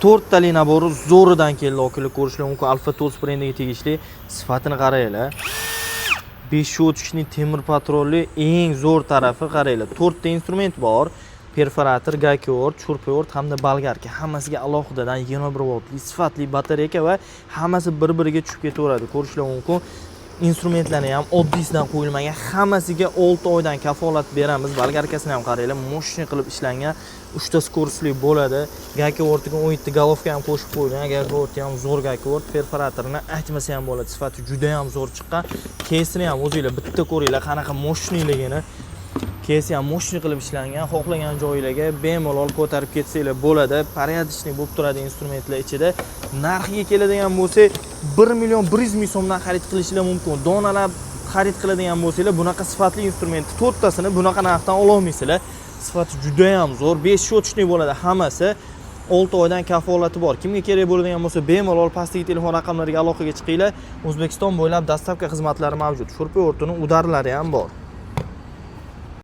4 tali nabori zo'ridan keldi okili ko'rishlar mumkin. Alfa Tools brendiga tegishli. Sifatini qaranglar. 5 o'tishning temir patrolli eng zo'r tarafi qaranglar. 4 ta instrument bor. Perforator, gaykovort, churpovort hamda bolgarka. Hammasiga alohidadan 21 voltli sifatli batareyka va hammasi bir-biriga tushib ketaveradi. Ko'rishlar mumkin. Instrumentlarni ham oddiysidan qo'yilmagan, hammasiga 6 oydan kafolat beramiz. Bolgarkasini ham qaranglar, moshina qilib ishlangan. 3 ta skorsli bo'ladi. Gaykovortiga 17 ta golovka ham qo'shib qo'yilgan. Gaykovort ham zo'r gaykovort, perforatorini aytmasa ham bo'ladi. Sifati juda ham zo'r chiqqan. Keysini ham o'zingizlar bitta ko'ringlar, qanaqa moshinaligini. Keysi ham moshina qilib ishlangan. Xohlagan joylarga bemalol ko'tarib ketsanglar bo'ladi. Порядочный bo'lib turadi instrumentlar ichida. Narxiga keladigan bo'lsak, 1 million 100 ming so'mdan xarid qilishinglar mumkin. Donalab xarid qiladigan bo'lsanglar, bunaqa sifatli instrumentni 4 tasini bunaqa narxdan ola olmaysizlar. Sifati juda ham zo'r. 5 shotishli bo'ladi hammasi. 6 oydan kafolati bor. Kimga kerak bo'ladigan bo'lsa, bemalol pastdagi telefon raqamlariga aloqaga chiqinglar. O'zbekiston bo'ylab dastavka xizmatlari mavjud. Shurpa o'rtining udarlari ham bor.